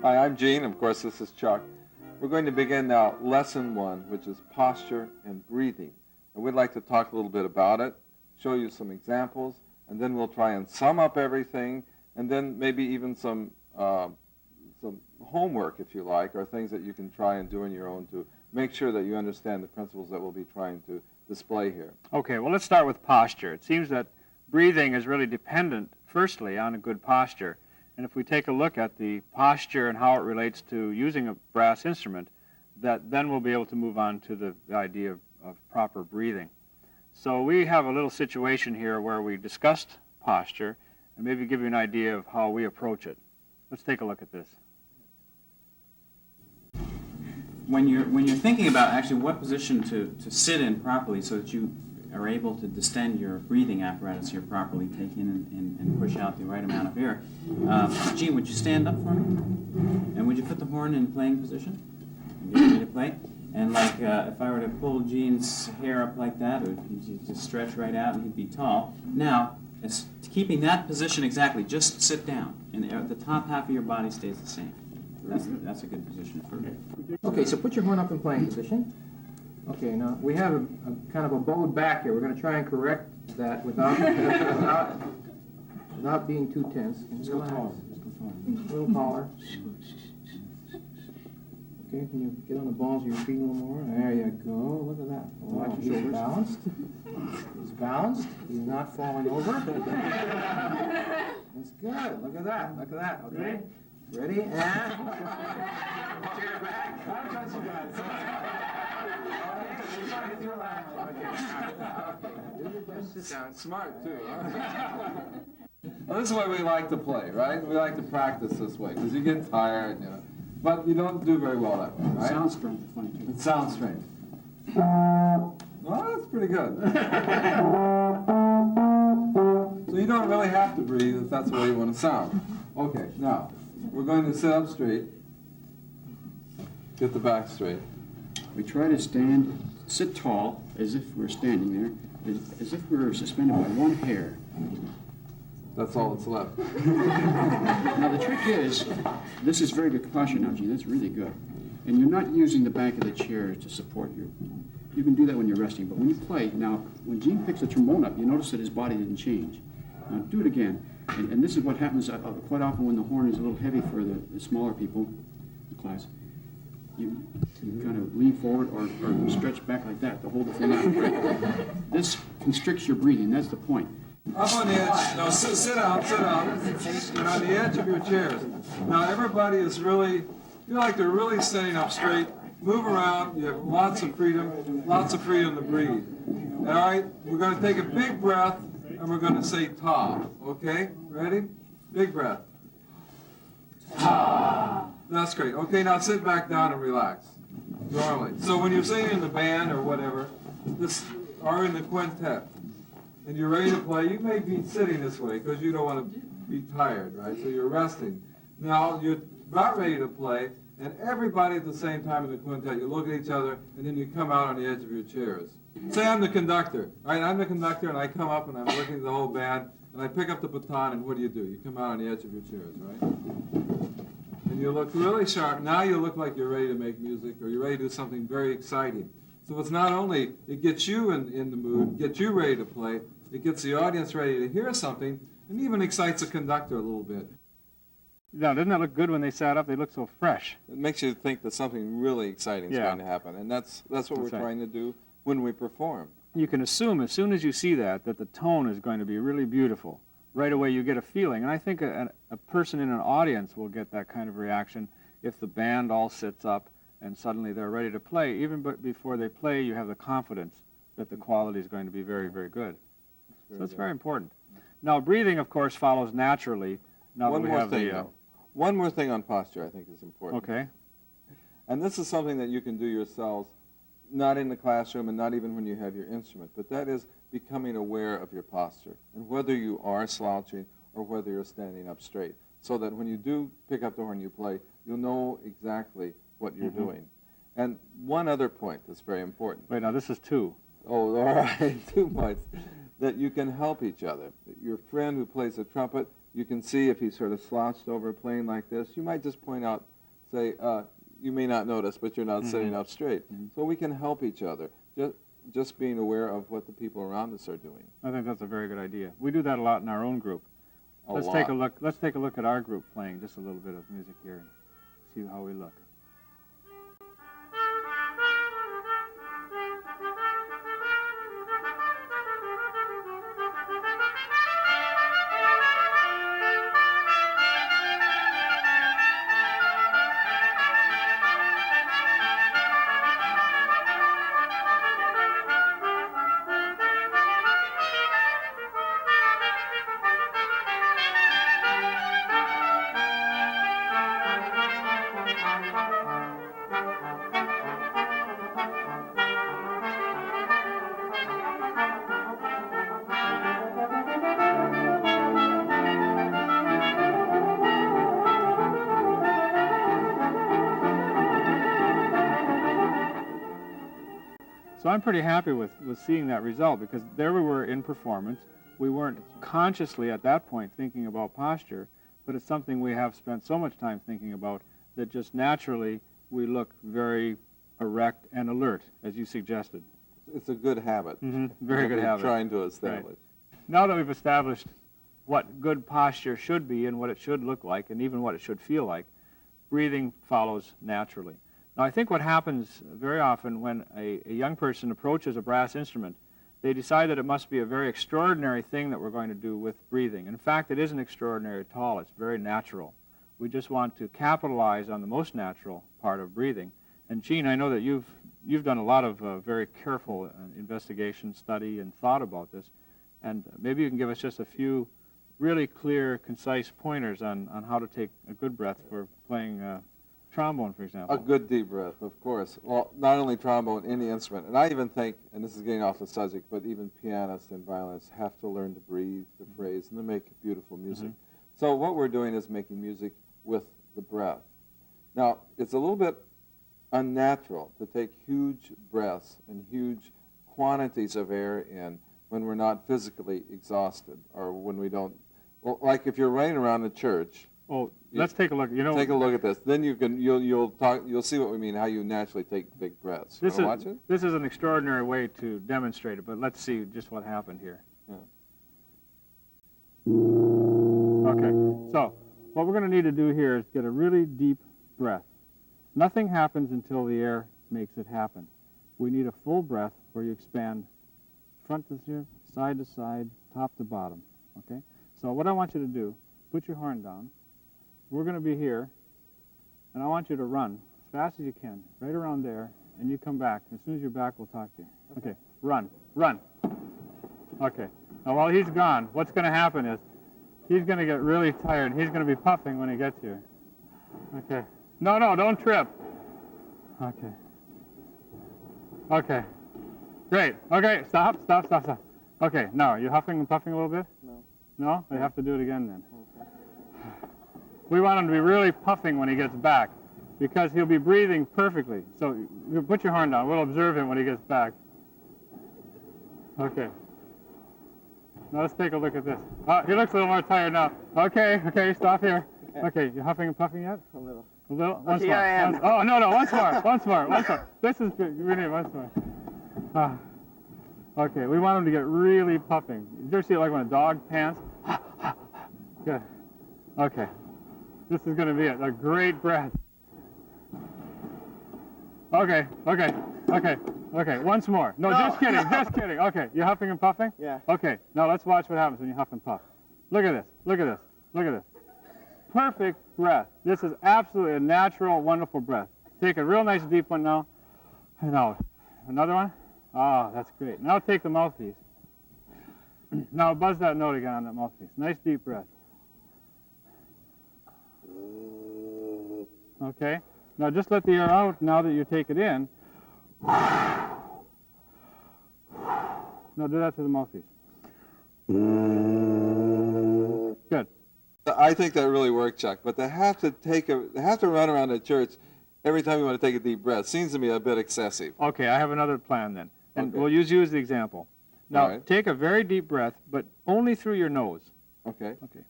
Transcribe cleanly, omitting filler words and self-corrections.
Hi, I'm Gene. Of course, this is Chuck. We're going to begin now Lesson 1, which is posture and breathing. And we'd like to talk a little bit about it, show you some examples, and then we'll try and sum up everything, and then maybe even some homework, if you like, or things that you can try and do on your own to make sure that you understand the principles that we'll be trying to display here. Okay, well, let's start with posture. It seems that breathing is really dependent, firstly, on a good posture. And if we take a look at the posture and how it relates to using a brass instrument, then we'll be able to move on to the idea of proper breathing. So we have a little situation here where we discussed posture and maybe give you an idea of how we approach it. Let's take a look at this. When you're thinking about actually what position to sit in properly so that you are able to distend your breathing apparatus here properly, take in and push out the right amount of air. Gene, would you stand up for me? And would you put the horn in playing position? And get ready to play? And like if I were to pull Gene's hair up like that, he'd just stretch right out and he'd be tall. Now, keeping that position exactly, just sit down. And the top half of your body stays the same. That's a good position for it. Okay, so put your horn up in playing position. Okay, now we have a kind of a bowed back here. We're going to try and correct that without being too tense. Just go taller. A little taller. Okay, can you get on the balls of your feet a little more? There you go. Look at that. Watch your shoulders. Balanced. He's balanced. He's not falling over. That's good. Look at that. Look at that. Okay. Ready? And chair back. Sit down. Smart, too. Well, this is the way we like to play, right? We like to practice this way because you get tired, you know. But you don't do very well that way, right? Sound strength, funny too. It sounds strange. Well, that's pretty good. So you don't really have to breathe if that's the way you want to sound. Okay, now, we're going to sit up straight. Get the back straight. We try to sit tall, as if we're standing there, as if we're suspended by one hair. That's all that's left. Now the trick is, this is very good posture now, Gene, that's really good. And you're not using the back of the chair to support you can do that when you're resting, but when you play, now, when Gene picks the trombone up, you notice that his body didn't change. Now do it again, and this is what happens quite often when the horn is a little heavy for the smaller people in the class. You kind of lean forward or stretch back like that to hold the thing out. Right? This constricts your breathing, that's the point. Up on the edge. No, sit down, sit down. You're on the edge of your chairs. Now everybody is really, feel like they're really standing up straight. Move around. You have lots of freedom to breathe. All right, we're going to take a big breath and we're going to say ta. Okay, ready? Big breath. Ta. That's great. Okay, now sit back down and relax. Normally. So when you're singing in the band or whatever, or in the quintet, and you're ready to play, you may be sitting this way because you don't want to be tired, right? So you're resting. Now you're about ready to play, and everybody at the same time in the quintet, you look at each other, and then you come out on the edge of your chairs. Say I'm the conductor, right? I'm the conductor, and I come up, and I'm looking at the whole band, and I pick up the baton, and what do? You come out on the edge of your chairs, right? And you look really sharp. Now you look like you're ready to make music, or you're ready to do something very exciting. So it's not only, it gets you in the mood, gets you ready to play, it gets the audience ready to hear something, and even excites the conductor a little bit. Now, doesn't that look good when they sat up? They look so fresh. It makes you think that something really exciting is going to happen, and that's what we're trying to do when we perform. You can assume as soon as you see that the tone is going to be really beautiful. Right away you get a feeling, and I think a person in an audience will get that kind of reaction if the band all sits up and suddenly they're ready to play. Even before they play, you have the confidence that the quality is going to be very, very good. So it's very important. Now, breathing, of course, follows naturally. Now One more thing on posture I think is important. Okay. And this is something that you can do yourselves, not in the classroom and not even when you have your instrument, but that is becoming aware of your posture and whether you are slouching or whether you're standing up straight, so that when you do pick up the horn you play, you'll know exactly what you're doing. And one other point that's very important. Wait, now this is 2. Oh, all right, 2 points. That you can help each other. Your friend who plays the trumpet You can see if he's sort of slouched over playing like this. You might just point out, say, you may not notice, but you're not sitting up straight. So we can help each other, just being aware of what the people around us are doing. I think that's a very good idea. We do that a lot in our own group. Let's lot. take a look. Let's take a look at our group playing just a little bit of music here and see how we look. So I'm pretty happy with seeing that result, because there we were in performance. We weren't consciously at that point thinking about posture, but it's something we have spent so much time thinking about that just naturally we look very erect and alert, as you suggested. It's a good habit. Very good habit. Trying to establish. Right. Now that we've established what good posture should be and what it should look like and even what it should feel like, breathing follows naturally. Now, I think what happens very often when a young person approaches a brass instrument, they decide that it must be a very extraordinary thing that we're going to do with breathing. In fact, it isn't extraordinary at all. It's very natural. We just want to capitalize on the most natural part of breathing. And Gene, I know that you've done a lot of very careful investigation, study, and thought about this. And maybe you can give us just a few really clear, concise pointers on how to take a good breath for playing trombone, for example. A good deep breath, of course. Well, not only trombone, any instrument. And I even think, and this is getting off the subject, but even pianists and violinists have to learn to breathe, to phrase, and to make beautiful music. So what we're doing is making music with the breath. Now, it's a little bit unnatural to take huge breaths and huge quantities of air in when we're not physically exhausted, or when we don't, well, like if you're running around the church. Oh, let's take a look. You know, take a look at this. Then you'll see what we mean. How you naturally take big breaths. This watch it? This is an extraordinary way to demonstrate it. But let's see just what happened here. Yeah. Okay. So what we're going to need to do here is get a really deep breath. Nothing happens until the air makes it happen. We need a full breath where you expand front to here, side to side, top to bottom. Okay. So what I want you to do, put your horn down. We're going to be here, and I want you to run as fast as you can, right around there, and you come back. As soon as you're back, we'll talk to you. Okay, run, run. Okay. Now, while he's gone, what's going to happen is he's going to get really tired. He's going to be puffing when he gets here. Okay. No, don't trip. Okay. Okay. Great. Okay, stop. Okay, now, are you huffing and puffing a little bit? No. No? They have to do it again then. We want him to be really puffing when he gets back, because he'll be breathing perfectly. So you put your horn down. We'll observe him when he gets back. Okay. Now let's take a look at this. He looks a little more tired now. Okay, stop here. Okay, you huffing and puffing yet? A little. A little? Once more. I am. Oh, no, once more. This is good. We need once more. Okay, we want him to get really puffing. Did you ever see it like when a dog pants? Good. Okay. This is going to be a great breath. Okay. Once more. No, just kidding. Okay, you huffing and puffing? Yeah. Okay, now let's watch what happens when you huff and puff. Look at this. Perfect breath. This is absolutely a natural, wonderful breath. Take a real nice deep one now. And out. Another one. Oh, that's great. Now take the mouthpiece. Now buzz that note again on that mouthpiece. Nice deep breath. Okay. Now just let the air out now that you take it in. Now do that to the mouthpiece. Good. I think that really worked, Chuck. But to have to run around the church every time you want to take a deep breath seems to me a bit excessive. Okay, I have another plan then. And Okay. we'll use you as the example. Now, All right. take a very deep breath, but only through your nose. Okay. Okay.